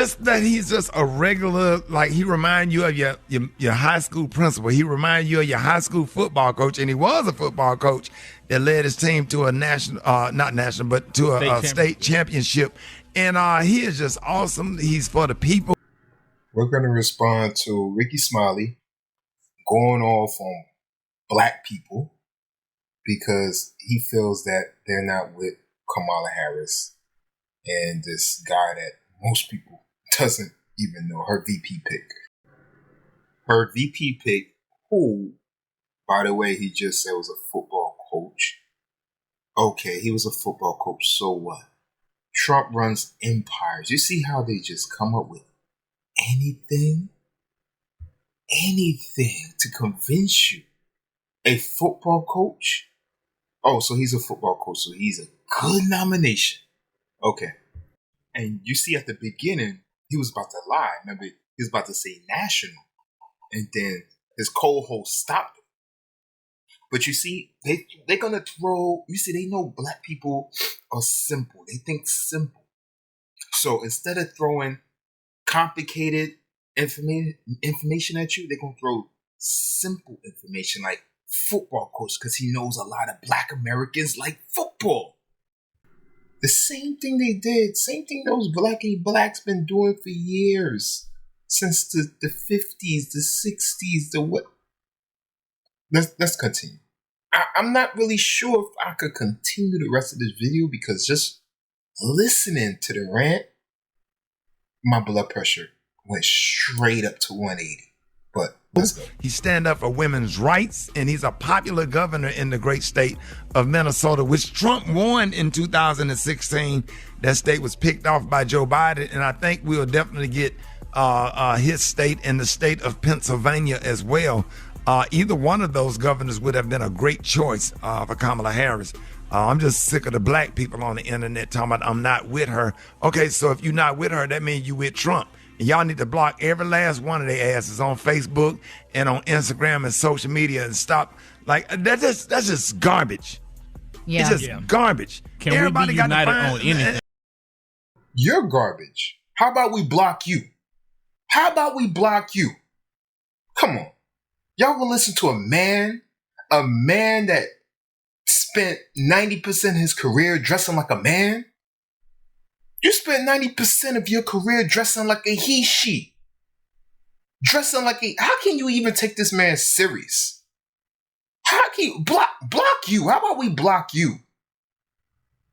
Just that he's just a regular, like he remind you of your high school principal. He remind you of your high school football coach, and he was a football coach that led his team to a national, not national, but to a state championship. And he is just awesome. He's for the people. We're going to respond to Ricky Smiley going off on black people because he feels that they're not with Kamala Harris and this guy that most people doesn't even know, her VP pick. Her VP pick, who, by the way, he just said was a football coach. Okay, he was a football coach, so what? Trump runs empires. You see how they just come up with anything to convince you. A football coach? Oh, so he's a football coach, so he's a good nomination. Okay. And you see at the beginning, he was about to lie. Remember, he was about to say national. And then his co-host stopped him. But you see, they're going to throw, you see, they know black people are simple. They think simple. So instead of throwing complicated information at you, they're going to throw simple information like football coach because he knows a lot of black Americans like football. The same thing they did, same thing those blacks been doing for years. Since the 50s, the 60s, the what? Let's continue. I'm not really sure if I could continue the rest of this video because just listening to the rant, my blood pressure went straight up to 180. But let's go. He stand up for women's rights, and he's a popular governor in the great state of Minnesota, which Trump won in 2016. That state was picked off by Joe Biden, and I think we'll definitely get his state and the state of Pennsylvania as well. Either one of those governors would have been a great choice for Kamala Harris. I'm just sick of the black people on the internet talking about I'm not with her. Okay, so if you're not with her, that means you with Trump. And y'all need to block every last one of their asses on Facebook and on Instagram and social media and stop. Like, that's just garbage. Yeah. It's just garbage. Can Everybody we be got united to find, on anything? You're garbage. How about we block you? How about we block you? Come on. Y'all will listen to a man that spent 90% of his career dressing like a man? You spent 90% of your career dressing like a he, she. Dressing like a... How can you even take this man serious? How can you... Block you. How about we block you?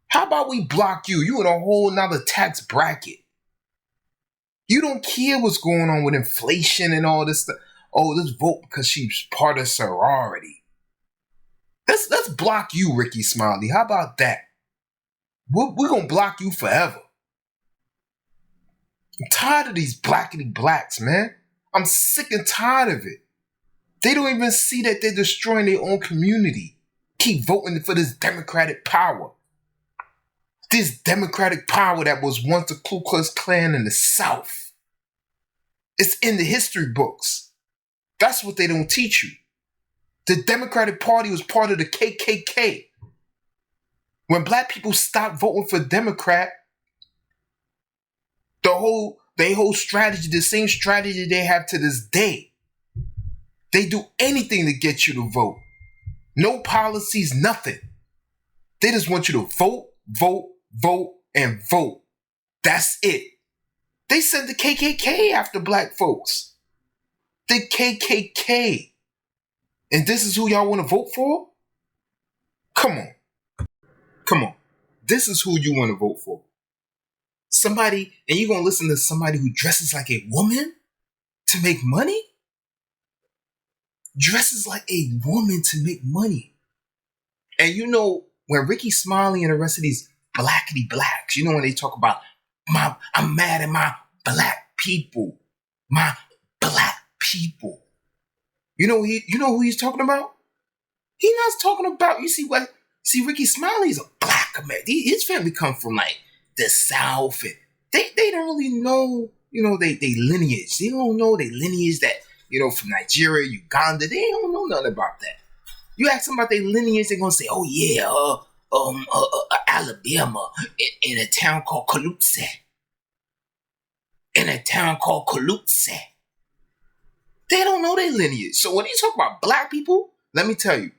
How about we block you? You in a whole nother tax bracket. You don't care what's going on with inflation and all this stuff. Oh, let's vote because she's part of sorority. Let's block you, Ricky Smiley. How about that? We're going to block you forever. I'm tired of these blackity blacks, man. I'm sick and tired of it. They don't even see that they're destroying their own community. Keep voting for this Democratic power. This Democratic power that was once the Ku Klux Klan in the South. It's in the history books. That's what they don't teach you. The Democratic Party was part of the KKK. When black people stopped voting for Democrat, their whole strategy, the same strategy they have to this day. They do anything to get you to vote. No policies, nothing. They just want you to vote, vote, vote, and vote. That's it. They sent the KKK after black folks. The KKK. And this is who y'all want to vote for? Come on. This is who you want to vote for. Somebody, and you're going to listen to somebody who dresses like a woman to make money? Dresses like a woman to make money. And you know, when Ricky Smiley and the rest of these blackity blacks, you know, when they talk about, I'm mad at my black people. My black people. You know who he's talking about? He's not talking about, Ricky Smiley's a black American. His family come from like the South, and they don't really know, they lineage. They don't know their lineage that, from Nigeria, Uganda. They don't know nothing about that. You ask them about their lineage, they're gonna say, oh yeah, Alabama in a town called Calusa. in a town called Kalutse. They don't know their lineage. So when you talk about black people, let me tell you,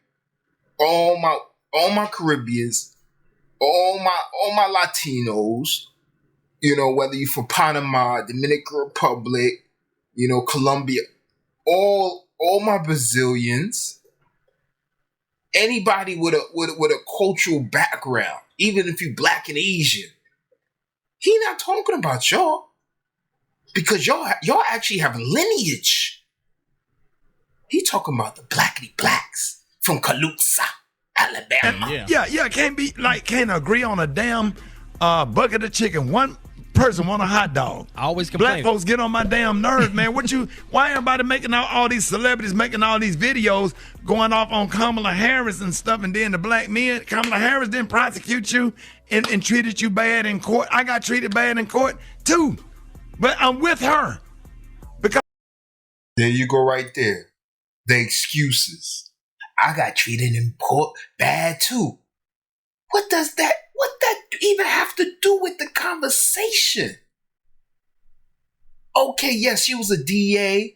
all my Caribbeans, all my Latinos, you know, whether you're from Panama, Dominican Republic, you know, Colombia, all my Brazilians, anybody with a cultural background, even if you black and Asian, he not talking about y'all because y'all actually have lineage. He talking about the blackity blacks from Calusa, Alabama. Can't agree on a damn bucket of chicken. One person want a hot dog. I always complain. Black folks get on my damn nerves, man. Why everybody making all these celebrities making all these videos going off on Kamala Harris and stuff, and then the black men, Kamala Harris didn't prosecute you and treated you bad in court. I got treated bad in court too. But I'm with her. Because there you go right there. The excuses. I got treated in court bad too. What that even have to do with the conversation? Okay, yes, she was a DA.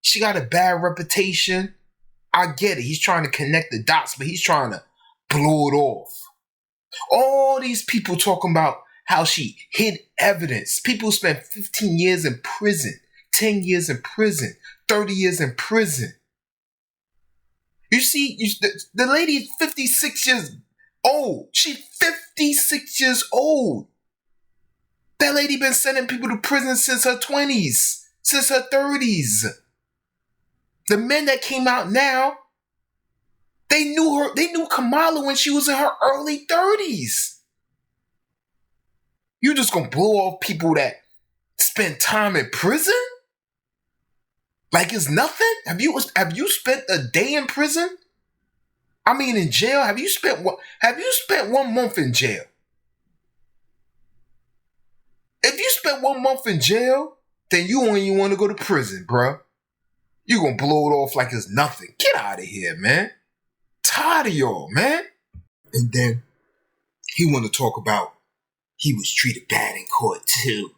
She got a bad reputation. I get it. He's trying to connect the dots, but he's trying to blow it off. All these people talking about how she hid evidence. People spent 15 years in prison, 10 years in prison, 30 years in prison. You see, the lady is 56 years old. She's 56 years old. That lady been sending people to prison since her 20s, since her 30s. The men that came out now, they knew her. They knew Kamala when she was in her early 30s. You just gonna blow off people that spend time in prison? Like it's nothing? Have you spent a day in prison? I mean, in jail. Have you spent 1 month in jail? If you spent 1 month in jail, then you only want to go to prison, bruh. You gonna blow it off like it's nothing. Get out of here, man. Tired of y'all, man. And then he want to talk about he was treated bad in court too.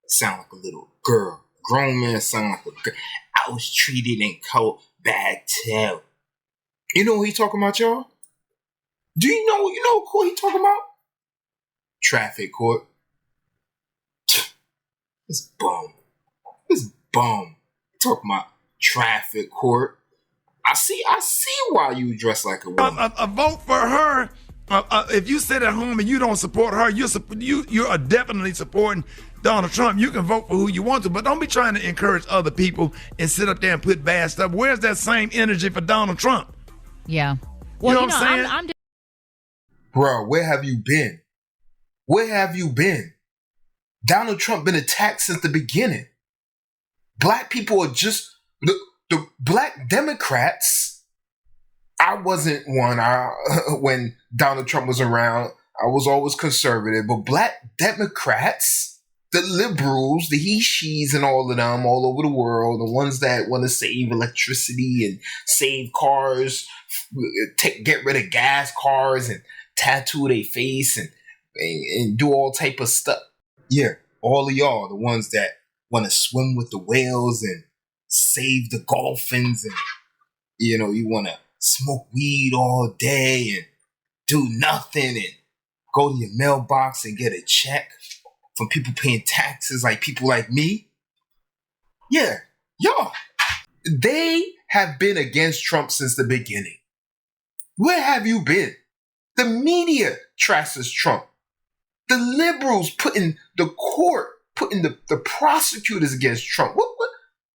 Sound like a little girl. Grown man sound like a girl. I was treated in court bad too. You know what he talking about, y'all? Do you know what court he talking about? Traffic court. This bum. Talking about traffic court. I see why you dress like a woman. A vote for her. If you sit at home and you don't support her, you are definitely supporting Donald Trump. You can vote for who you want to, but don't be trying to encourage other people and sit up there and put bad stuff. Where's that same energy for Donald Trump? Yeah. Well, you know what I'm saying? I'm Bro, where have you been? Where have you been? Donald Trump been attacked since the beginning. Black people are just the black Democrats. I wasn't one when Donald Trump was around. I was always conservative, but black Democrats, the liberals, the he, she's, and all of them all over the world, the ones that want to save electricity and save cars, get rid of gas cars and tattoo their face and do all type of stuff. Yeah, all of y'all, the ones that want to swim with the whales and save the dolphins, and you want to smoke weed all day and do nothing and go to your mailbox and get a check from people paying taxes like people like me. Yeah, y'all. They have been against Trump since the beginning. Where have you been? The media trashes Trump. The liberals putting the prosecutors against Trump.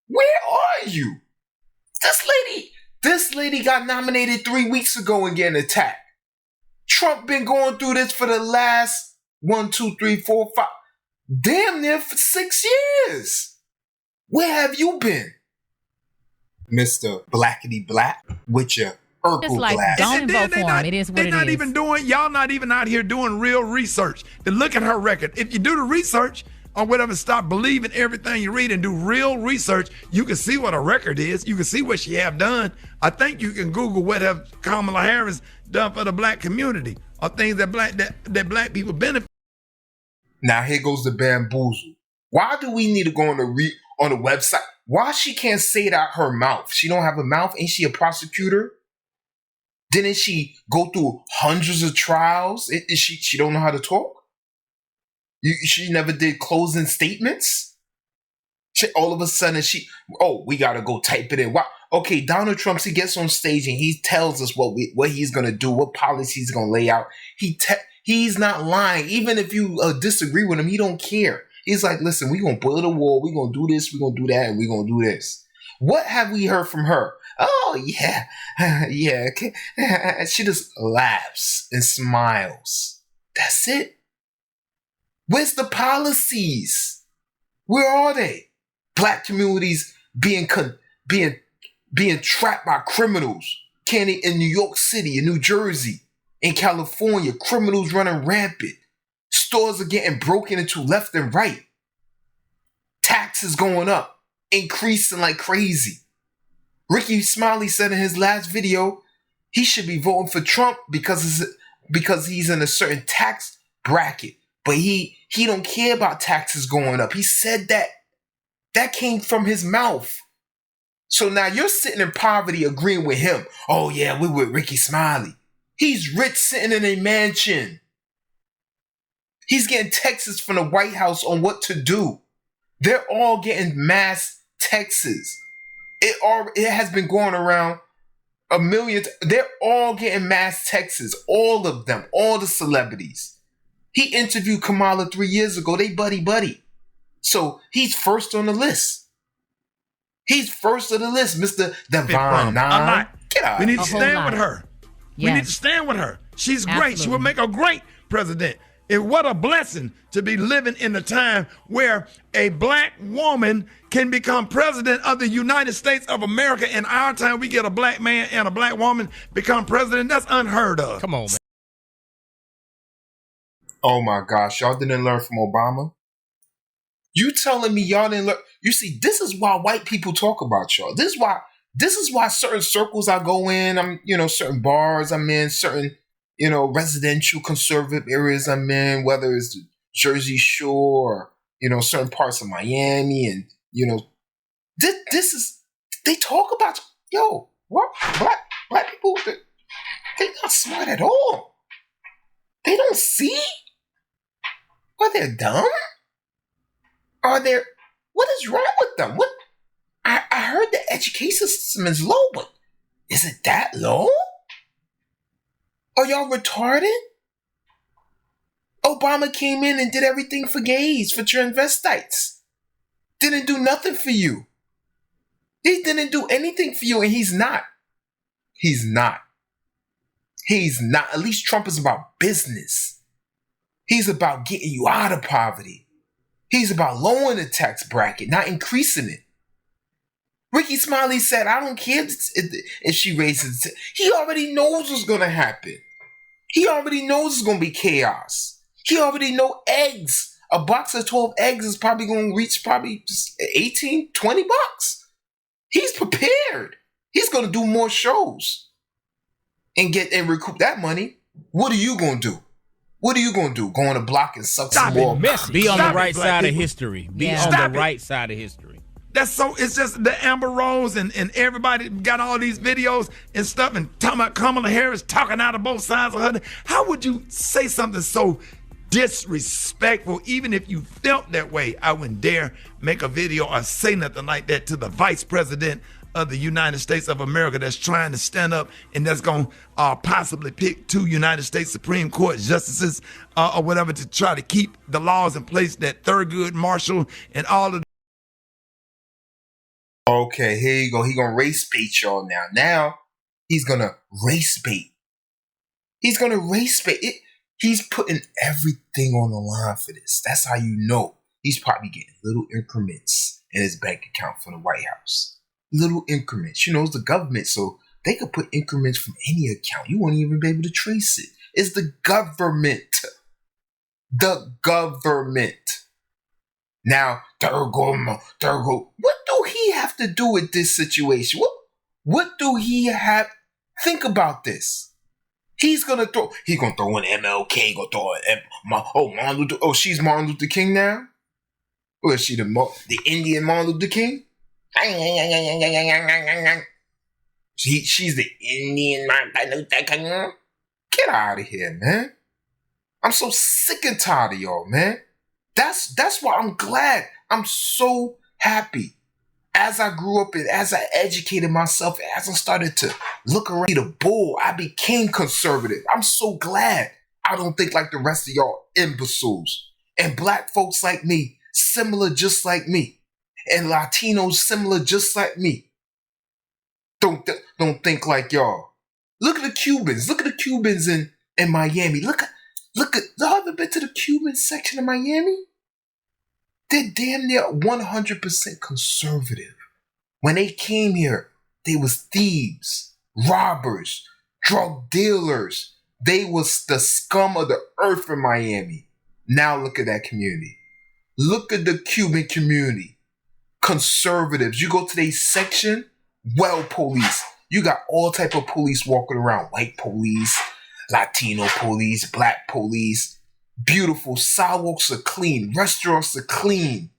Where are you? This lady got nominated 3 weeks ago and getting attacked. Trump been going through this for the last 1, 2, 3, 4, 5, damn near for 6 years. Where have you been, Mr. Blackity Black, with your Urkel like, glass? don't vote for him. It is what it is. Y'all not even out here doing real research to look at her record. If you do the research or whatever, stop believing everything you read and do real research, you can see what her record is. You can see what she have done. I think you can Google what have Kamala Harris done for the black community or things that black people benefit. Now here goes the bamboozle. Why do we need to go on the website? Why she can't say it out her mouth? She don't have a mouth. Ain't she a prosecutor? Didn't she go through hundreds of trials? She don't know how to talk? She never did closing statements? All of a sudden, we got to go type it in. Wow. Okay, Donald Trump, he gets on stage and he tells us what he's going to do, what policies he's going to lay out. He's not lying. Even if you disagree with him, he don't care. He's like, listen, we're going to build a wall. We're going to do this. We're going to do that. And we're going to do this. What have we heard from her? Oh, yeah. Yeah. Okay. She just laughs and smiles. That's it. Where's the policies? Where are they? Black communities being trapped by criminals. In New York City, in New Jersey, in California, criminals running rampant. Stores are getting broken into left and right. Taxes going up, increasing like crazy. Ricky Smiley said in his last video, he should be voting for Trump because he's in a certain tax bracket. But he don't care about taxes going up. He said that. That came from his mouth. So now you're sitting in poverty agreeing with him. Oh yeah, we're with Ricky Smiley. He's rich sitting in a mansion. He's getting texts from the White House on what to do. They're all getting mass texts. It has been going around a million. They're all getting mass texts. All of them. All the celebrities. He interviewed Kamala 3 years ago. They buddy. So he's first on the list. He's first on the list, Mr. Devon Nine. Get out. We need to stand with her. Yes. We need to stand with her. She's great. Absolutely. She will make a great president. And what a blessing to be living in a time where a black woman can become president of the United States of America. In our time, we get a black man and a black woman become president. That's unheard of. Come on, man. Oh my gosh, y'all didn't learn from Obama? You telling me y'all didn't learn? You see, this is why white people talk about y'all. This is why certain circles I go in, certain bars I'm in, certain, residential conservative areas I'm in, whether it's the Jersey Shore or, certain parts of Miami and, this is, they talk about, what? Black people, they're not smart at all. They don't see? Are they dumb? What is wrong with them? I heard the education system is low, but is it that low? Are y'all retarded? Obama came in and did everything for gays, for transvestites. Didn't do nothing for you. He didn't do anything for you, and he's not. He's not. At least Trump is about business. He's about getting you out of poverty. He's about lowering the tax bracket, not increasing it. Ricky Smiley said, I don't care if she raises it. He already knows what's going to happen. He already knows it's going to be chaos. He already knows eggs. A box of 12 eggs is probably going to reach just 18, 20 bucks. He's prepared. He's going to do more shows and recoup that money. What are you going to do? What are you going to do? Go on a block and suck some more? Be on the right side of history. Be on the right side of history. It's just the Amber Rose and everybody got all these videos and stuff and talking about Kamala Harris talking out of both sides of her. How would you say something so disrespectful? Even if you felt that way, I wouldn't dare make a video or say nothing like that to the vice president of the United States of America that's trying to stand up and that's going to possibly pick 2 United States Supreme Court justices or whatever to try to keep the laws in place that Thurgood Marshall and all of. Okay, here you go. He gonna race bait y'all now. Now he's gonna race bait. He's gonna race bait. He's putting everything on the line for this. That's how you know he's probably getting little increments in his bank account from the White House. Little increments. It's the government, so they could put increments from any account. You won't even be able to trace it. It's the government. The government. Now, Thurgood, what do he have to do with this situation? What do he have? Think about this. He's gonna throw in MLK, gonna throw in Martin Luther. Oh, she's Martin Luther King now? Was she the Indian Martin Luther King? She's the Indian Martin Luther King. Get out of here, man. I'm so sick and tired of y'all, man. That's why I'm glad. I'm so happy. As I grew up and as I educated myself, as I started to look around the bull, I became conservative. I'm so glad I don't think like the rest of y'all imbeciles. And black folks like me, similar just like me. And Latinos similar just like me. Don't think like y'all. Look at the Cubans. Look at the Cubans in Miami. Look at y'all ever been to the Cuban section of Miami? They're damn near 100% conservative. When they came here, they was thieves, robbers, drug dealers. They was the scum of the earth in Miami. Now look at that community. Look at the Cuban community. Conservatives. You go to their section, well police. You got all type of police walking around. White police, Latino police, black police. Beautiful. Sidewalks are clean. Restaurants are clean.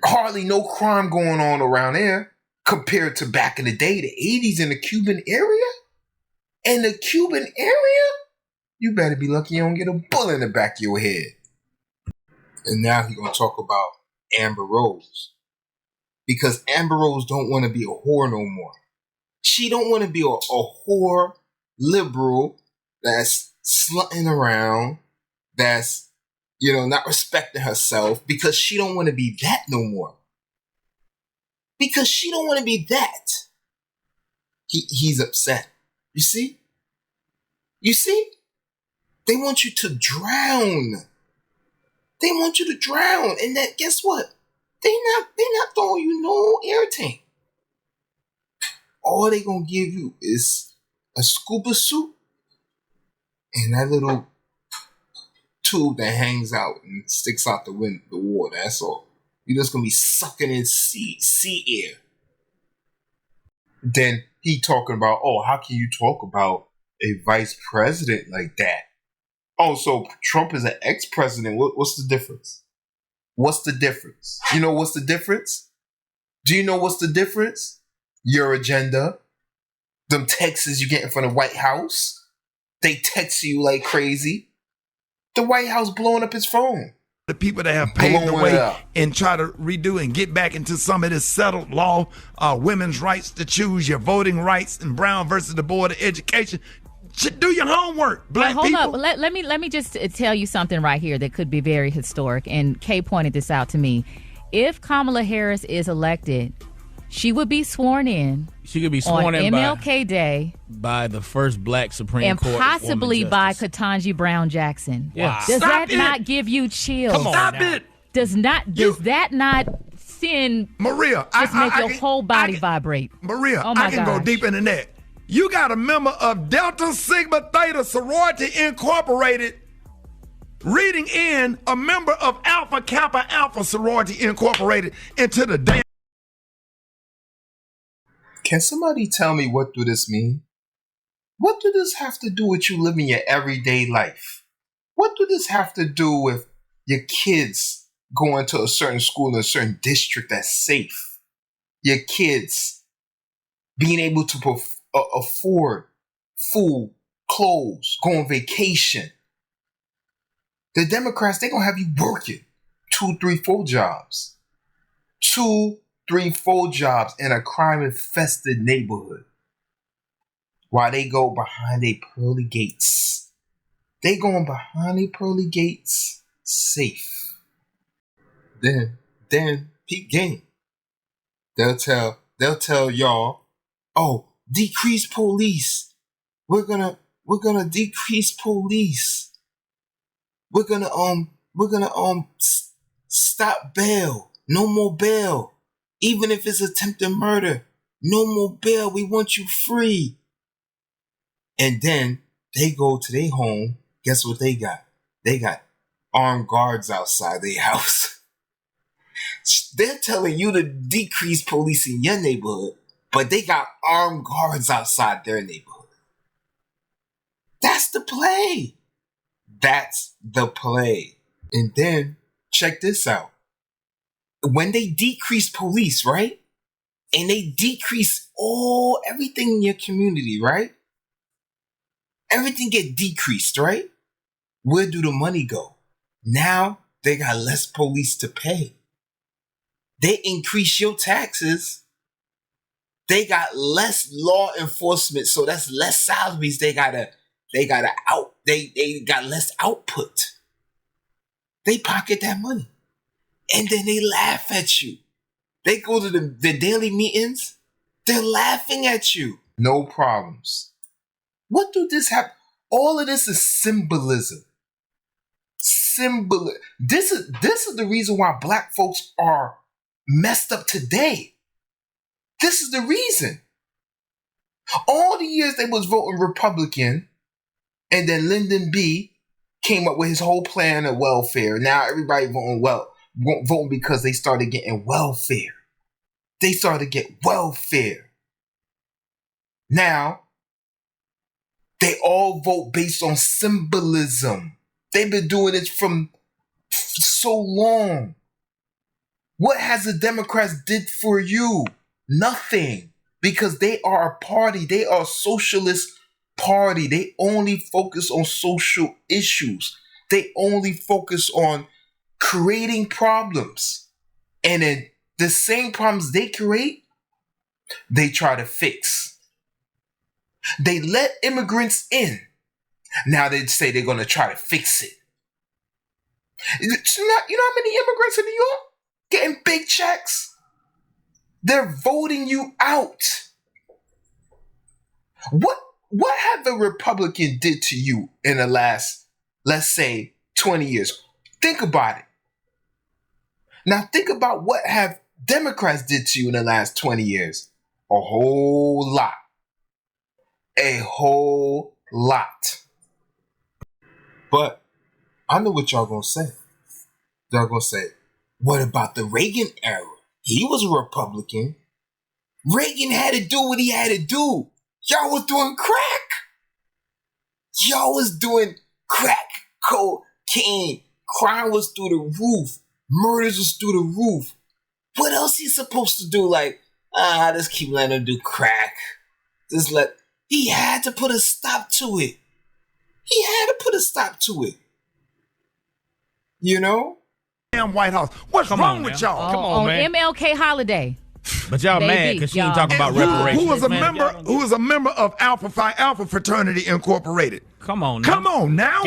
Hardly no crime going on around there compared to back in the day, the 80s in the Cuban area. In the Cuban area, you better be lucky you don't get a bullet in the back of your head. And now he's going to talk about Amber Rose. Because Amber Rose don't want to be a whore no more. She don't want to be a whore liberal that's slutting around, that's, not respecting herself, because she don't want to be that no more. Because she don't want to be that. He's upset. You see? They want you to drown. They want you to drown. And that, guess what? They not throwing you no air tank. All they gonna give you is a scuba suit and that little tube that hangs out and sticks out the water. That's all. You're just gonna be sucking in sea air. Then he talking about, how can you talk about a vice president like that? Oh, so Trump is an ex-president. What's the difference? What's the difference? You know what's the difference? Do you know what's the difference? Your agenda. Them texts you get from the White House. They text you like crazy. The White House blowing up his phone. The people that have paved the way and try to redo and get back into some of this settled law, women's rights to choose, your voting rights, and Brown versus the Board of Education. Do your homework, black people. Hold up. Let me just tell you something right here that could be very historic. And Kay pointed this out to me. If Kamala Harris is elected, she would be sworn in. She could be sworn on in MLK Day by the first black Supreme Court and possibly by Ketanji Brown Jackson. Yeah. Does that not give you chills? Come on, Stop now. it. Does that not send Maria? Just make your whole body vibrate? Maria, oh my I can go deep into that. You got a member of Delta Sigma Theta Sorority Incorporated reading in a member of Alpha Kappa Alpha Sorority Incorporated into the damn. Can somebody tell me what do this mean? What do this have to do with you living your everyday life? What do this have to do with your kids going to a certain school in a certain district that's safe? Your kids being able to afford food, clothes, go on vacation. The Democrats, they're going to have you working 2, 3, 4 jobs. 2, 3, 4 jobs in a crime-infested neighborhood. While they go behind their pearly gates. They going behind their pearly gates safe. Then peak game. They'll tell y'all, decrease police. We're gonna decrease police. We're gonna stop bail. No more bail. Even if it's attempted murder, no more bail. We want you free. And then they go to their home. Guess what they got? They got armed guards outside their house. They're telling you to decrease police in your neighborhood, but they got armed guards outside their neighborhood. That's the play. That's the play. And then check this out. when they decrease police, right? And they decrease everything in your community, right? Everything get decreased, right? Where do the money go? Now they got less police to pay. They increase your taxes. They got less law enforcement, so that's less salaries. They got less output. They pocket that money. And then they laugh at you. They go to the daily meetings. They're laughing at you. No problems. What do this have? All of this is symbolism. This is the reason why black folks are messed up today. This is the reason. All the years they was voting Republican, and then Lyndon B came up with his whole plan of welfare. Now everybody voting because they started getting welfare. They started to get welfare. Now, they all vote based on symbolism. They've been doing it from so long. What has the Democrats did for you? Nothing. Because they are a party. They are a socialist party. They only focus on social issues. They only focus on creating problems. And then the same problems they create, they try to fix. They let immigrants in. Now they say they're going to try to fix it. You know how many immigrants in New York getting big checks? They're voting you out. What have the Republican did to you in the last, let's say, 20 years? Think about it. Now think about what have Democrats did to you in the last 20 years. A whole lot. A whole lot. But I know what y'all gonna say. Y'all gonna say, what about the Reagan era? He was a Republican. Reagan had to do what he had to do. Y'all was doing crack. Y'all was doing crack, cocaine. Crime was through the roof. Murders was through the roof. What else he supposed to do? Like, just keep letting him do crack. He had to put a stop to it. He had to put a stop to it. You know? Damn White House. What's wrong with y'all? Come on, man. MLK holiday. But y'all mad because she ain't talking about reparations. Who was a member of Alpha Phi Alpha Fraternity Incorporated? Come on now. Come on now.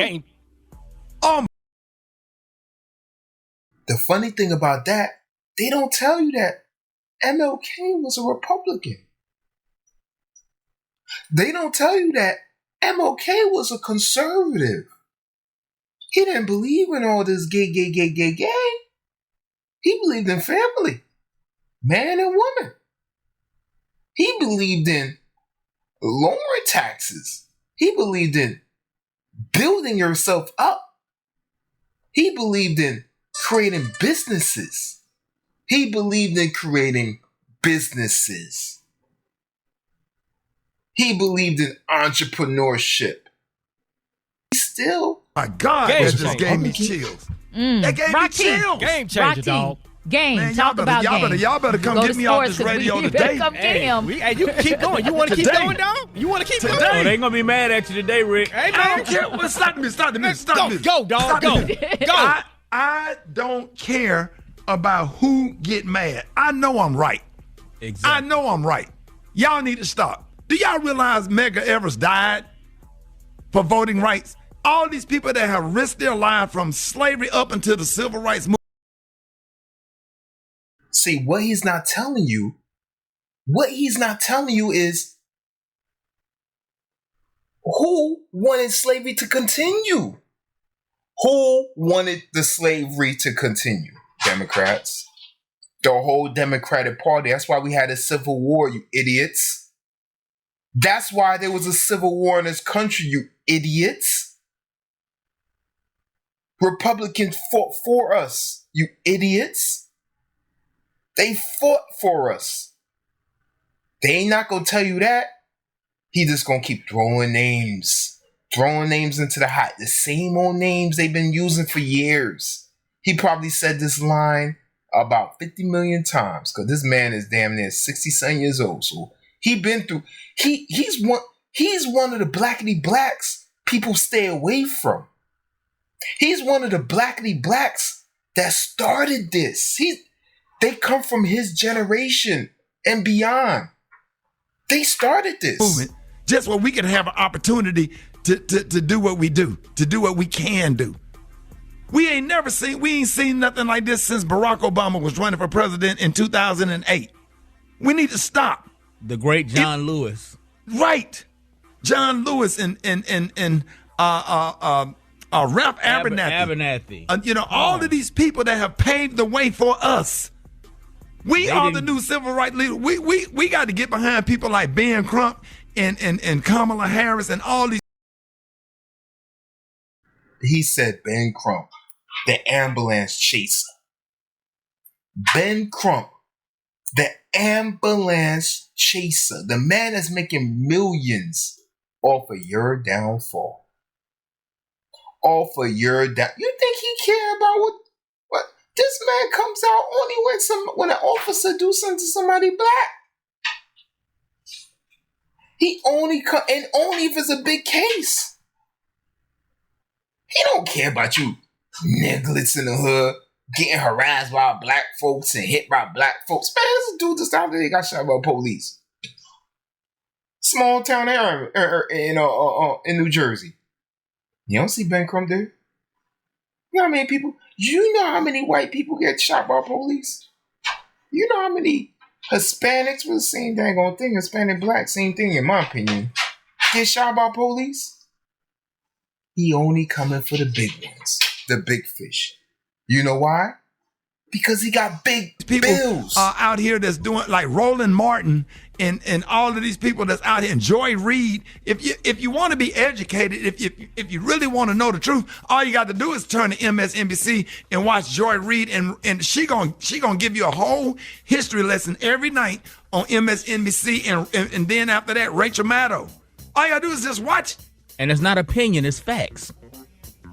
The funny thing about that, they don't tell you that MLK was a Republican. They don't tell you that MLK was a conservative. He didn't believe in all this gay. He believed in family, man and woman. He believed in lowering taxes. He believed in building yourself up. He believed in creating businesses. He believed in creating businesses. He believed in entrepreneurship. He still... My God, that just gave me chills. That gave me chills. Game changer, dog. Game. Man, Talk about game. Y'all better come get me off this radio today. Come get him. Hey, you can keep going. You want to keep going, dog? You want to keep going? Oh, they ain't going to be mad at you today, Rick. Hey, man. I don't care. Well, stop me. Go, dog. Go. I don't care about who get mad. I know I'm right. Exactly. I know I'm right. Y'all need to stop. Do y'all realize Medgar Evers died for voting rights? All these people that have risked their life from slavery up until the civil rights movement. See, what he's not telling you is who wanted slavery to continue? Who wanted the slavery to continue? Democrats. The whole Democratic Party. That's why we had a civil war, you idiots. That's why there was a civil war in this country, you idiots. Republicans fought for us, you idiots. They fought for us. They ain't not gonna tell you that. He just gonna keep throwing names into the hat. The same old names they've been using for years. He probably said this line about 50 million times because this man is damn near 60-something years old. So he's one of the blackity blacks people stay away from. He's one of the blackity blacks that started this. They come from his generation and beyond. They started this movement just where we can have an opportunity to do what we do, to do what we can do. We ain't seen nothing like this since Barack Obama was running for president in 2008. We need to stop. The great John Lewis. Right. John Lewis and Ralph Abernathy. All of these people that have paved the way for us. We are the new civil rights leaders. We got to get behind people like Ben Crump and Kamala Harris and all these. He said Ben Crump, the ambulance chaser. Ben Crump, the ambulance chaser. The man that's making millions off of your downfall. Off of your down. You think he care about what? This man comes out only when an officer do something to somebody black. He only and only if it's a big case. He don't care about you nigglets in the hood getting harassed by black folks and hit by black folks. Man, this dude just out there got shot by police. Small town area in New Jersey. You don't see Ben Crump there. You know how many people? You know how many white people get shot by police? You know how many Hispanics, with the same dang on thing, Hispanic, black, same thing in my opinion, get shot by police? He only coming for the big ones, the big fish. You know why? Because he got big people bills. Out here that's doing like Roland Martin and all of these people that's out here, and Joy Reid. If you want to be educated, if you really want to know the truth, all you got to do is turn to MSNBC and watch Joy Reid, and she gonna give you a whole history lesson every night on MSNBC, and then after that, Rachel Maddow. All you gotta do is just watch. And it's not opinion, it's facts.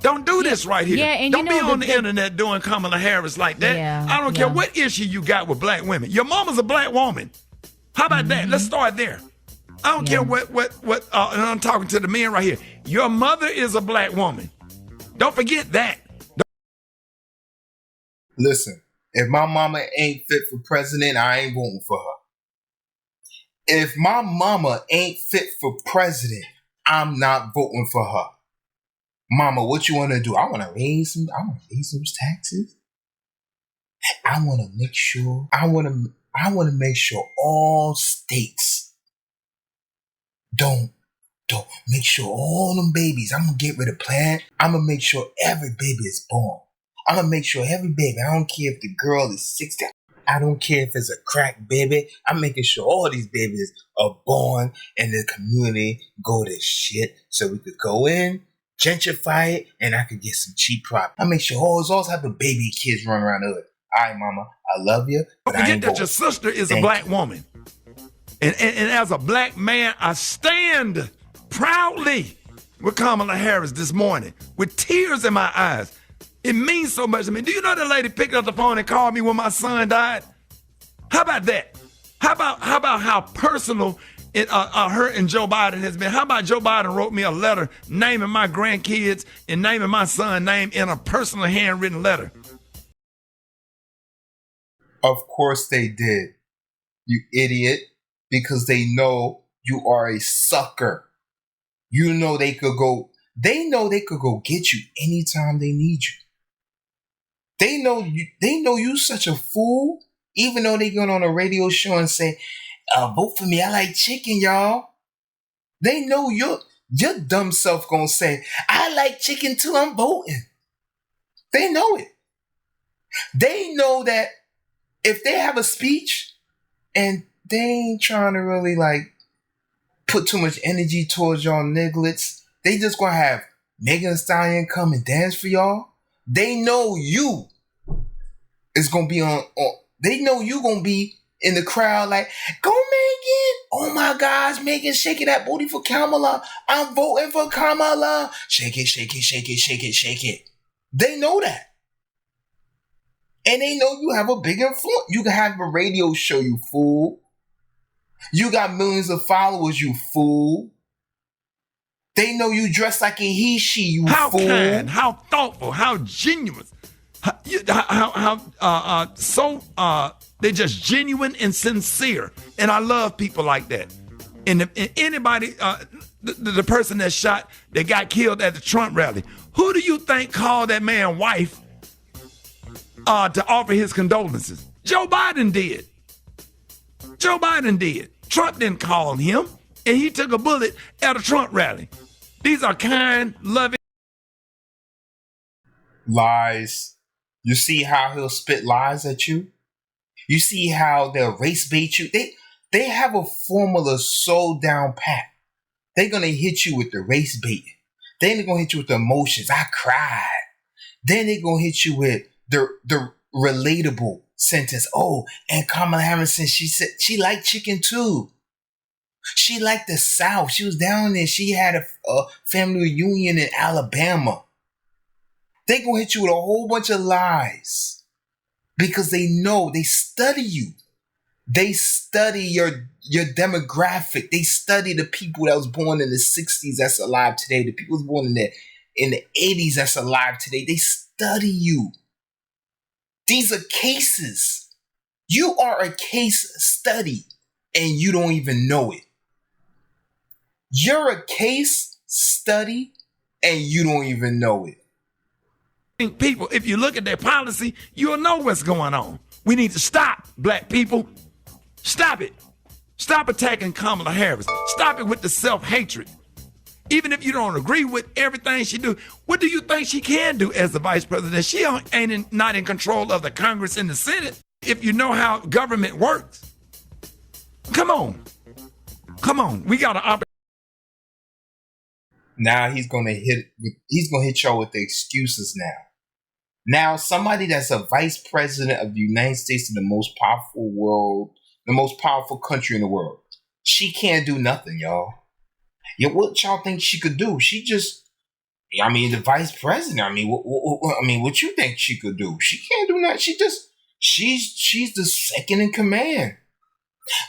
Don't do this right here. Yeah, and don't be on the internet doing Kamala Harris like that. Yeah, I don't care what issue you got with black women. Your mama's a black woman. How about that? Let's start there. I don't care what and I'm talking to the men right here. Your mother is a black woman. Don't forget that. Listen, if my mama ain't fit for president, I ain't voting for her. If my mama ain't fit for president, I'm not voting for her. Mama, what you want to do? I want to raise some taxes. I want to make sure all states don't make sure all them babies. I'm gonna get rid of Planned. I'm gonna make sure every baby is born. I'm gonna make sure every baby. I don't care if the girl is 60. I don't care if it's a crack baby. I'm making sure all these babies are born and the community go to shit so we could go in, gentrify it, and I could get some cheap property. I make sure all type of baby kids run around the hood. All right, mama, I love you, but don't forget that your sister is a black woman. And as a black man, I stand proudly with Kamala Harris this morning with tears in my eyes. It means so much to me. Do you know that lady picked up the phone and called me when my son died? How about that? How about how personal her and Joe Biden has been? How about Joe Biden wrote me a letter naming my grandkids and naming my son's name in a personal handwritten letter? Of course they did, you idiot, because they know you are a sucker. You know they could go get you anytime they need you. They know you such a fool, even though they go on a radio show and say, vote for me, I like chicken, y'all. They know your dumb self gonna say, I like chicken too, I'm voting. They know it. They know that if they have a speech and they ain't trying to really put too much energy towards y'all nigglets, they just gonna have Megan Thee Stallion come and dance for y'all. They know you is gonna be on. They know you gonna be in the crowd like, go Megan! Oh my gosh, Megan shaking that booty for Kamala. I'm voting for Kamala. Shake it, shake it, shake it, shake it, shake it. They know that. And they know you have a big influence. You can have a radio show, you fool. You got millions of followers, you fool. They know you dress like a he, she, you How fool. kind, how thoughtful, how genuine, they're just genuine and sincere. And I love people like that. And anybody, the person that got killed at the Trump rally, who do you think called that man's wife to offer his condolences? Joe Biden did. Joe Biden did. Trump didn't call him, and he took a bullet at a Trump rally. These are kind, loving lies. You see how he'll spit lies at you? You see how they'll race bait you? They have a formula so down pat. They're going to hit you with the race bait. Then they're going to hit you with the emotions. I cried. Then they're going to hit you with the relatable sentence. Oh, and Kamala Harris, she said she liked chicken too. She liked the South. She was down there. She had a family reunion in Alabama. They're going to hit you with a whole bunch of lies because they know, they study you. They study your demographic. They study the people that was born in the 60s that's alive today. The people that was born in the 80s that's alive today. They study you. These are cases. You are a case study and you don't even know it. You're a case study and you don't even know it. people. If you look at their policy, you'll know what's going on. We need to stop, black people. Stop it. Stop attacking Kamala Harris. Stop it with the self-hatred. Even if you don't agree with everything she do, what do you think she can do as the vice president? She ain't not in control of the Congress and the Senate. If you know how government works, come on. We got an opportunity. Now he's gonna hit y'all with the excuses now. Now somebody that's a vice president of the United States, the most powerful country in the world, she can't do nothing, y'all. Yeah, what y'all think she could do? The vice president. What you think she could do? She can't do nothing. She's the second in command.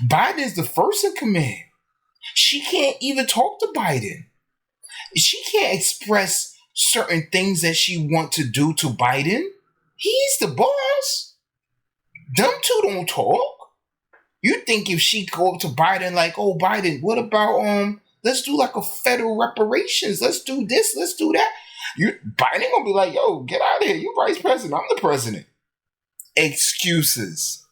Biden's the first in command. She can't even talk to Biden. She can't express certain things that she wants to do to Biden. He's the boss. Them two don't talk. You think if she go up to Biden like, oh, Biden, what about, let's do like a federal reparations. Let's do this. Let's do that. Biden gonna be like, yo, get out of here. You vice president. I'm the president. Excuses.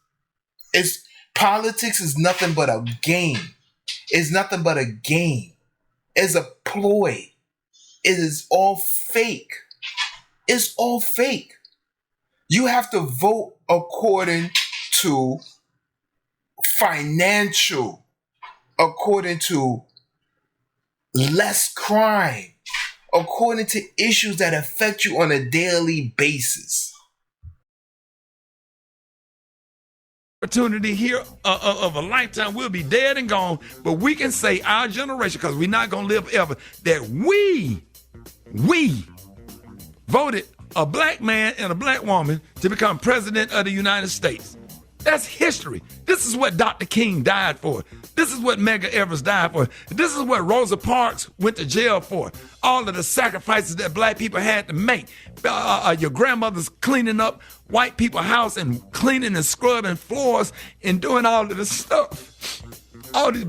Politics is nothing but a game. It's nothing but a game. It's a ploy. It is all fake. It's all fake. You have to vote according to financial, according to less crime, according to issues that affect you on a daily basis. Opportunity here of a lifetime. We'll be dead and gone, but we can say our generation, because we're not going to live ever, that we voted a black man and a black woman to become president of the United States. That's history. This is what Dr. King died for. This is what Medgar Evers died for. This is what Rosa Parks went to jail for. All of the sacrifices that black people had to make. Your grandmother's cleaning up white people's house and cleaning and scrubbing floors and doing all of this stuff. All these.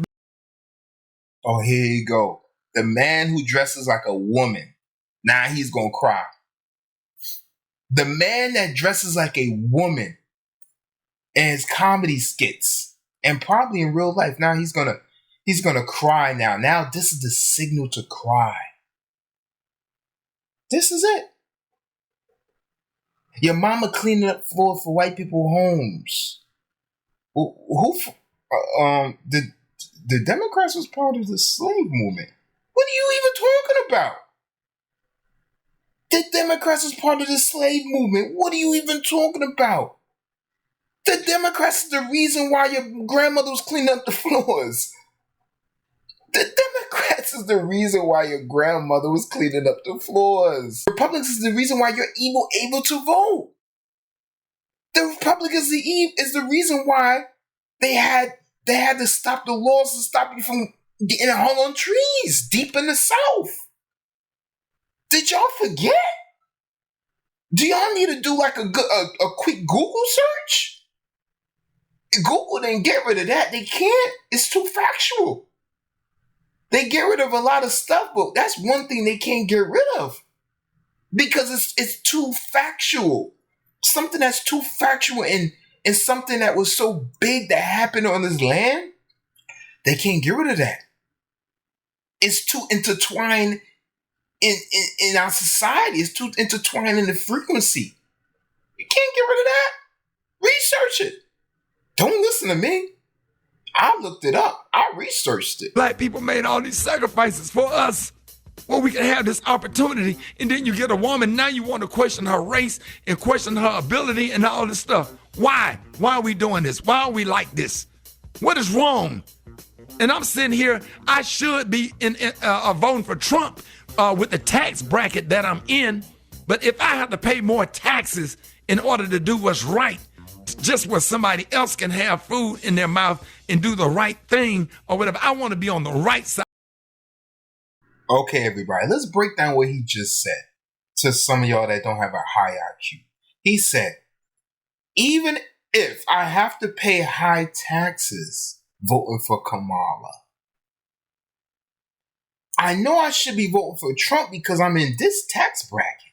Oh, here you go. The man who dresses like a woman. Now he's going to cry. The man that dresses like a woman and his comedy skits and probably in real life, now he's gonna cry now. Now this is the signal to cry. This is it. Your mama cleaning up floor for white people homes. The Democrats was part of the slave movement. What are you even talking about? The Democrats was part of the slave movement. What are you even talking about? The Democrats is the reason why your grandmother was cleaning up the floors. The Democrats is the reason why your grandmother was cleaning up the floors. Republicans is the reason why you're able to vote. The Republicans is the reason why they had to stop the laws to stop you from getting hung on trees deep in the South. Did y'all forget? Do y'all need to do like a quick Google search? Google didn't get rid of that. They can't. It's too factual. They get rid of a lot of stuff, but that's one thing they can't get rid of because it's too factual. Something that's too factual and something that was so big that happened on this land, they can't get rid of that. It's too intertwined in our society. It's too intertwined in the frequency. You can't get rid of that. Research it. Don't listen to me. I looked it up. I researched it. Black people made all these sacrifices for us. Well, we can have this opportunity, and then you get a woman, now you want to question her race and question her ability and all this stuff. Why? Why are we doing this? Why are we like this? What is wrong? And I'm sitting here, I should be voting for Trump with the tax bracket that I'm in, but if I have to pay more taxes in order to do what's right, just where somebody else can have food in their mouth and do the right thing or whatever, I want to be on the right side. Okay, everybody, let's break down what he just said to some of y'all that don't have a high IQ. He said, even if I have to pay high taxes voting for Kamala, I know I should be voting for Trump because I'm in this tax bracket.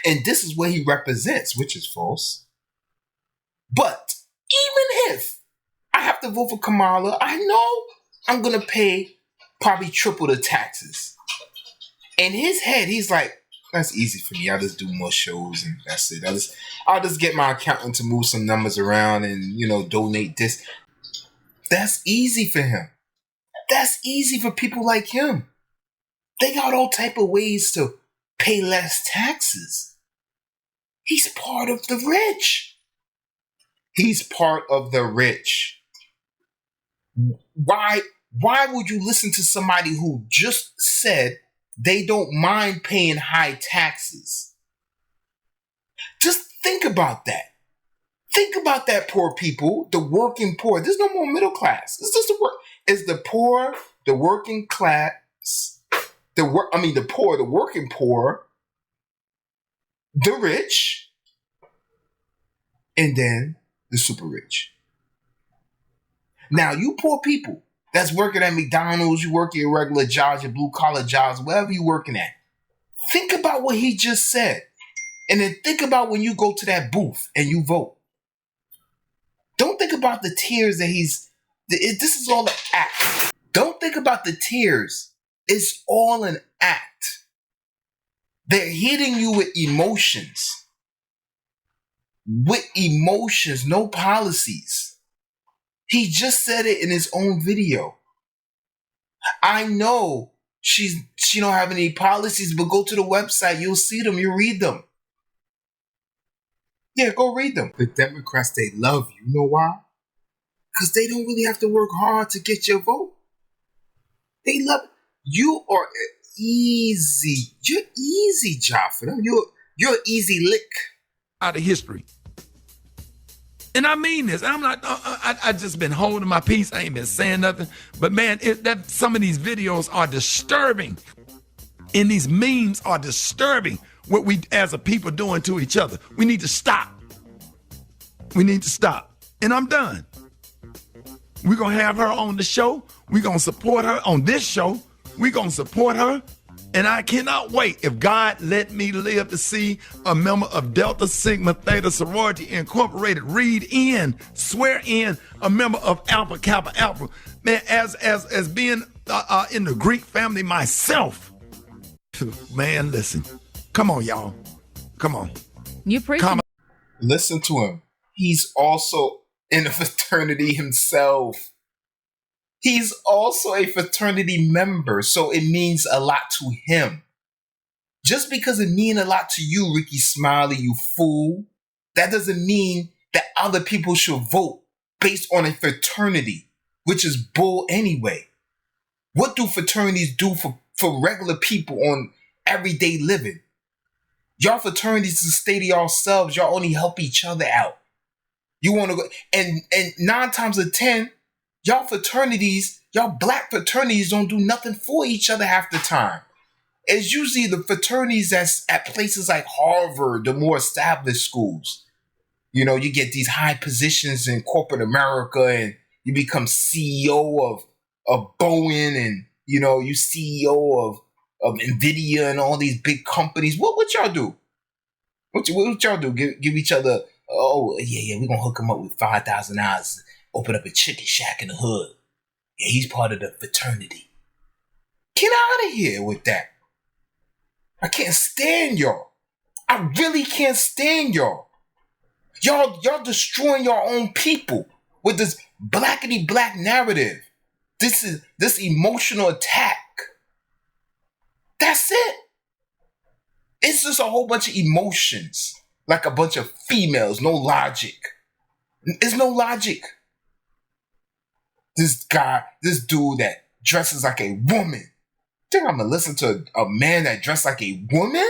And this is what he represents, which is false. But even if I have to vote for Kamala, I know I'm going to pay probably triple the taxes. In his head, he's like, that's easy for me. I'll just do more shows and that's it. I'll just get my accountant to move some numbers around and, donate this. That's easy for him. That's easy for people like him. They got all type of ways to pay less taxes. He's part of the rich. He's part of the rich. Why would you listen to somebody who just said they don't mind paying high taxes? Just think about that. Think about that, poor people, the working poor. There's no more middle class. It's just it's the poor, the working class, the poor, the working poor, the rich, and then the super rich. Now, you poor people that's working at McDonald's, you work your regular jobs, your blue collar jobs, wherever you're working at. Think about what he just said. And then think about when you go to that booth and you vote. Don't think about the tears that this is all an act. Don't think about the tears. It's all an act. They're hitting you with emotions. With emotions, no policies. He just said it in his own video. I know she don't have any policies, but go to the website. You'll see them. You read them. Yeah, go read them. The Democrats, they love you. You know why? Because they don't really have to work hard to get your vote. They love you. Are easy. You're easy job for them. You're an easy lick. Out of history. And I mean this. I'm not. I just been holding my peace. I ain't been saying nothing. But man, some of these videos are disturbing, and these memes are disturbing. What we as a people doing to each other. We need to stop. We need to stop. And I'm done. We're gonna have her on the show. We're gonna support her on this show. We're gonna support her. And I cannot wait, if God let me live to see a member of Delta Sigma Theta Sorority Incorporated swear in a member of Alpha Kappa Alpha. Man, as being in the Greek family myself, man, listen. Come on, y'all. Come on. You preaching. Listen to him. He's also in a fraternity himself. He's also a fraternity member, so it means a lot to him. Just because it means a lot to you, Ricky Smiley, you fool, that doesn't mean that other people should vote based on a fraternity, which is bull anyway. What do fraternities do for regular people on everyday living? Y'all fraternities to stay to yourselves. Y'all only help each other out. You want to go, and 9 times out of 10, y'all fraternities, y'all black fraternities don't do nothing for each other half the time. It's usually the fraternities that's at places like Harvard, the more established schools. You know, you get these high positions in corporate America and you become CEO of Boeing and, you know, you CEO of NVIDIA and all these big companies. What y'all do? What y'all do? Give each other, oh, yeah, we're going to hook him up with $5,000, open up a chicken shack in the hood. Yeah, he's part of the fraternity. Get out of here with that. I can't stand y'all. I really can't stand y'all. Y'all destroying your own people with this blackity black narrative. This emotional attack. That's it. It's just a whole bunch of emotions, like a bunch of females, no logic. There's no logic. This dude that dresses like a woman. Think I'm gonna listen to a man that dressed like a woman?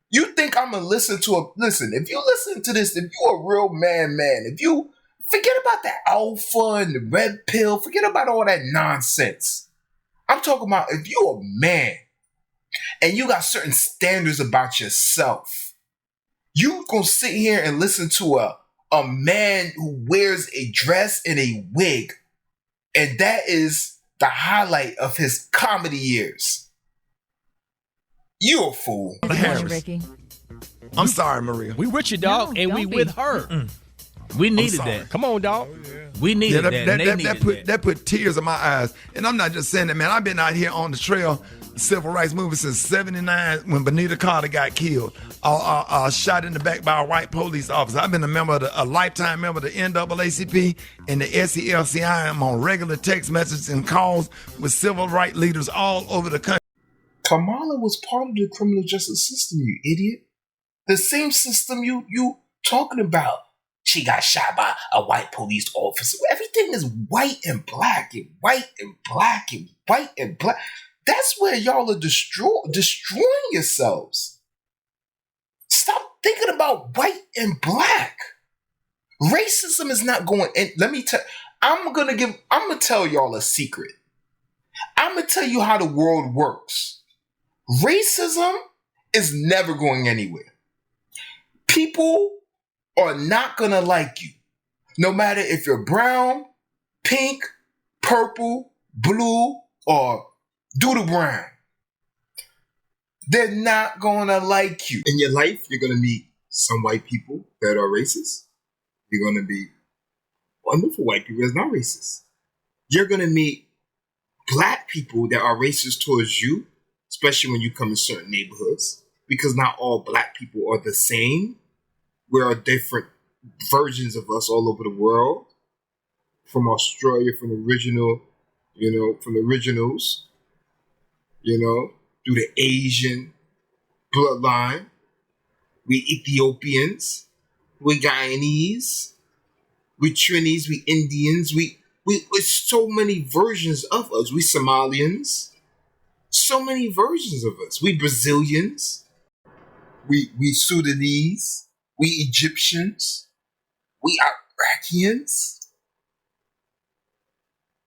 You think I'm gonna listen, if you listen to this, if you're a real man, if you forget about that alpha and the red pill, forget about all that nonsense. I'm talking about if you're a man and you got certain standards about yourself, you gonna sit here and listen to a man who wears a dress and a wig, and that is the highlight of his comedy years. You a fool. Ricky. I'm sorry, Maria. We with you, dog, No, and we don't be. with her. We needed sorry. that. Come on, dog. We needed that. And they needed that. That put tears in my eyes. And I'm not just saying that, man. I've been out here on the trail, civil rights movement since '79 when Bonita Carter got killed, shot in the back by a white police officer. I've been a lifetime member of the NAACP and the SELCI. I'm on regular text messages and calls with civil rights leaders all over the country. Kamala was part of the criminal justice system, you idiot. The same system you talking about. She got shot by a white police officer. Everything is white and black and white and black and white and black. That's where y'all are destroying yourselves. Stop thinking about white and black. Racism is not going. And let me tell. I'm gonna tell y'all a secret. I'm gonna tell you how the world works. Racism is never going anywhere. People are not gonna like you. No matter if you're brown, pink, purple, blue, or doodle brown. They're not gonna like you. In your life, you're gonna meet some white people that are racist. You're gonna be wonderful white people that's not racist. You're gonna meet black people that are racist towards you, especially when you come in certain neighborhoods, because not all black people are the same. We are different versions of us all over the world. From Australia, from the originals, through the Asian bloodline. We Ethiopians, we Guyanese, we Trinis, we Indians, we so many versions of us. We Somalians. So many versions of us. We Brazilians. We Sudanese. We Egyptians. We Iraqians.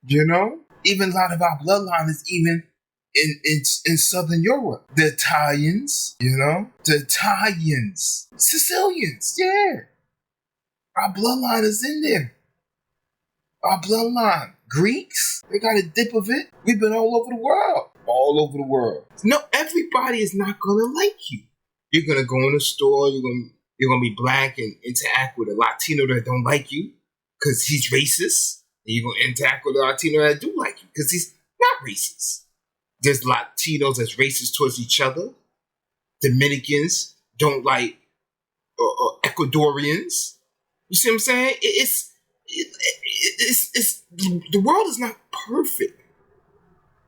Even a lot of our bloodline is even in Southern Europe. The Italians, the Italians. Sicilians, yeah. Our bloodline is in there. Our bloodline. Greeks, they got a dip of it. We've been all over the world. All over the world. No, everybody is not gonna like you. You're gonna go in a store, you're gonna be black and interact with a Latino that don't like you because he's racist. And you're gonna interact with a Latino that do like you because he's not racist. There's Latinos that's racist towards each other. Dominicans don't like Ecuadorians. You see what I'm saying? It's the world is not perfect.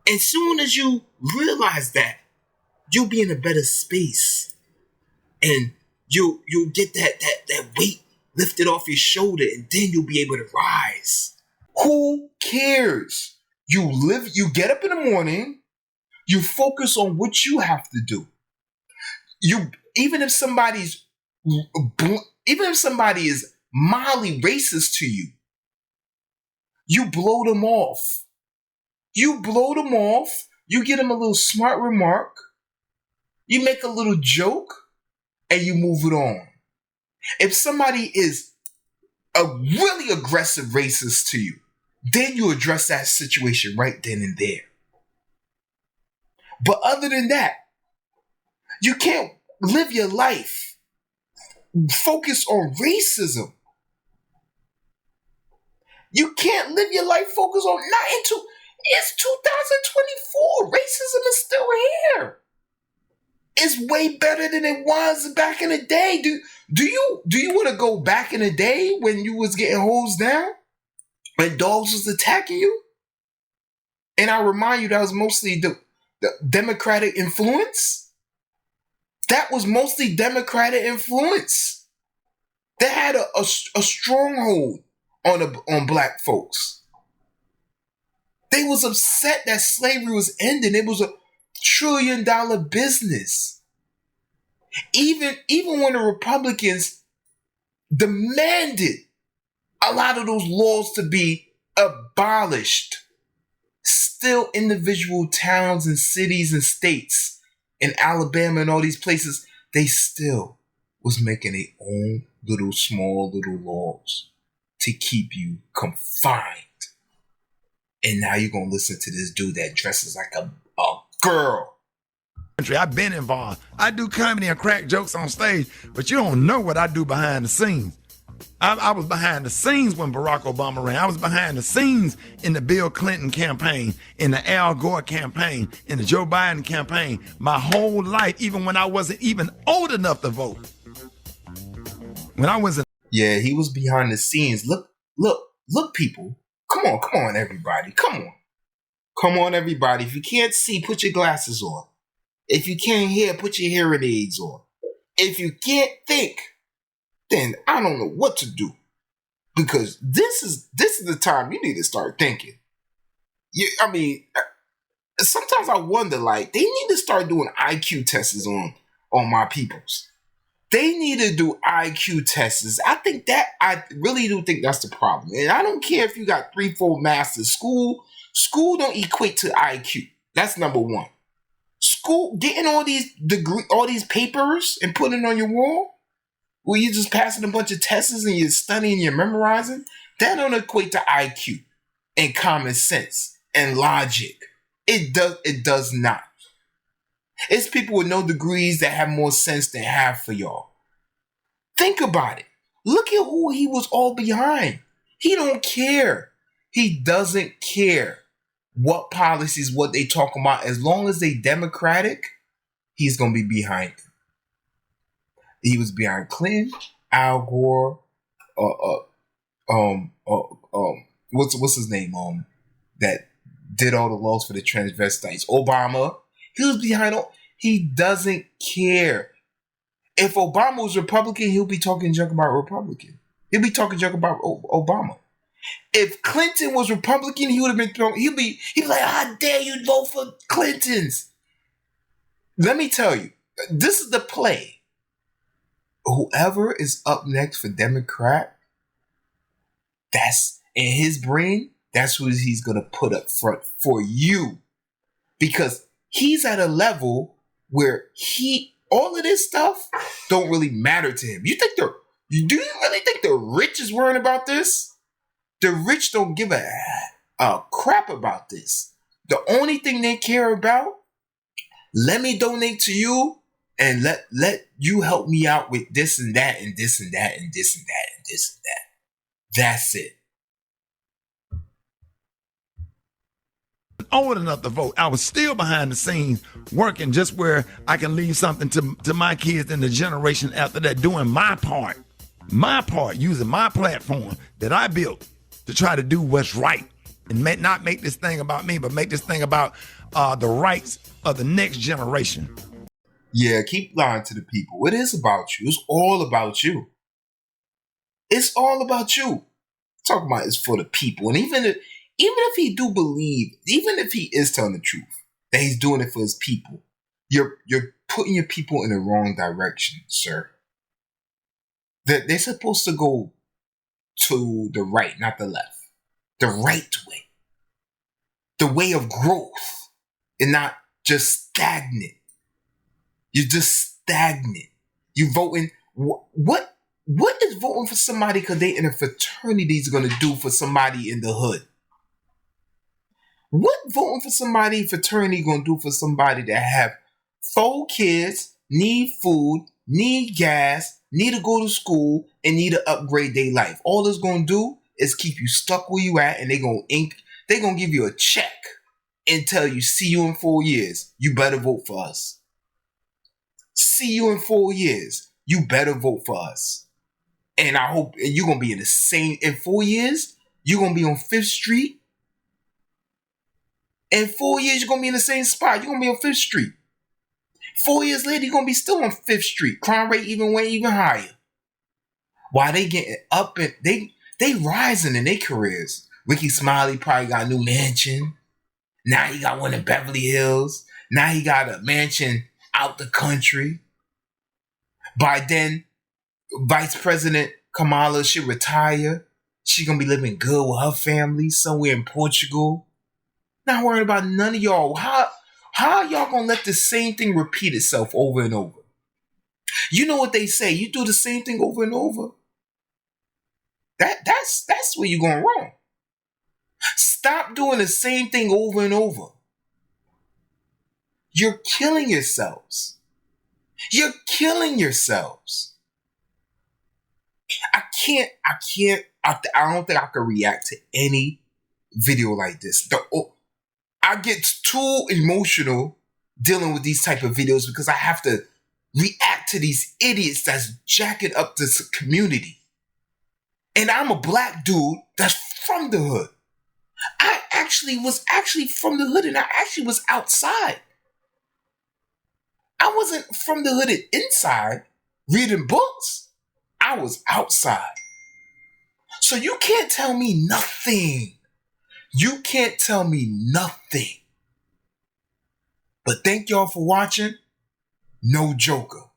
As soon as you realize that, you'll be in a better space, and you'll get that weight lifted off your shoulder, and then you'll be able to rise. Who cares? You get up in the morning, you focus on what you have to do. even if somebody is mildly racist to you, you blow them off. You blow them off. You get them a little smart remark. You make a little joke, and you move it on. If somebody is a really aggressive racist to you, then you address that situation right then and there. But other than that, you can't live your life focused on racism. You can't live your life focused on it's 2024. Racism is still here. It's way better than it was back in the day. Do you want to go back in the day when you was getting hosed down? When dogs was attacking you? And I remind you, that was mostly the Democratic influence. That was mostly Democratic influence. They had a stronghold on black folks. They was upset that slavery was ending. It was a $1 trillion business. Even when the Republicans demanded a lot of those laws to be abolished, still individual towns and cities and states in Alabama and all these places, they still was making their own small little laws to keep you confined. And now you're going to listen to this dude that dresses like a girl. I've been involved. I do comedy and crack jokes on stage, but you don't know what I do behind the scenes. I was behind the scenes when Barack Obama ran. I was behind the scenes in the Bill Clinton campaign, in the Al Gore campaign, in the Joe Biden campaign. My whole life, even when I wasn't even old enough to vote. When I wasn't. Yeah, he was behind the scenes. Look, people. Come on, everybody. Come on, everybody. If you can't see, put your glasses on. If you can't hear, put your hearing aids on. If you can't think, then I don't know what to do. Because this is the time you need to start thinking. Sometimes I wonder, like, they need to start doing IQ tests on my peoples. They need to do IQ tests. I really do think that's the problem. And I don't care if you got 3-4 masters. School don't equate to IQ. That's number one. School, getting all these papers and putting it on your wall, where you're just passing a bunch of tests and you're studying, you're memorizing, that don't equate to IQ and common sense and logic. It does not. It's people with no degrees that have more sense than half of y'all. Think about it. Look at who he was all behind. He don't care. He doesn't care what policies, what they talking about. As long as they democratic, he's going to be behind them. He was behind Clinton, Al Gore, what's his name? That did all the laws for the transvestites. Obama. He was behind all. He doesn't care. If Obama was Republican, he'll be talking junk about Republican. He'll be talking junk about Obama. If Clinton was Republican, he would have been thrown. He'd be like, how dare you vote for Clintons? Let me tell you, this is the play. Whoever is up next for Democrat, that's in his brain, that's who he's going to put up front for you. Because he's at a level where all of this stuff don't really matter to him. Do you really think the rich is worrying about this? The rich don't give a crap about this. The only thing they care about, let me donate to you and let you help me out with this and that and this and that and this and that and this and that. That's it. Old enough to vote. I was still behind the scenes working just where I can leave something to my kids and the generation after that, doing my part, using my platform that I built to try to do what's right and not make this thing about me, but make this thing about the rights of the next generation. Yeah, keep lying to the people. It is about you. It's all about you. It's all about you. Talking about it's for the people. And even if he do believe, even if he is telling the truth, that he's doing it for his people, you're putting your people in the wrong direction, sir. They're supposed to go to the right, not the left. The right way. The way of growth and not just stagnant. You're just stagnant. You voting. What is voting for somebody because they in a fraternity is going to do for somebody in the hood? What voting for somebody fraternity going to do for somebody that have 4 kids, need food, need gas, need to go to school, and need to upgrade their life? All it's going to do is keep you stuck where you at, and they're going to give you a check and tell you, see you in 4 years. You better vote for us. See you in 4 years. You better vote for us. And I hope you're going to be in 4 years, you're going to be on 5th Street. In 4 years, you're going to be in the same spot. You're going to be on 5th Street. 4 years later, you're going to be still on 5th Street. Crime rate even higher. While they getting up and they rising in their careers. Ricky Smiley probably got a new mansion. Now he got one in Beverly Hills. Now he got a mansion out the country. By then, Vice President Kamala should retire. She's going to be living good with her family somewhere in Portugal. Not worrying about none of y'all. How are y'all going to let the same thing repeat itself over and over? You know what they say. You do the same thing over and over. That's where you're going wrong. Stop doing the same thing over and over. You're killing yourselves. You're killing yourselves. I don't think I can react to any video like this. I get too emotional dealing with these type of videos because I have to react to these idiots that's jacking up this community. And I'm a black dude that's from the hood. I was actually from the hood, and I actually was outside. I wasn't from the hood and inside reading books. I was outside. So you can't tell me nothing. You can't tell me nothing. But thank y'all for watching. No Joker.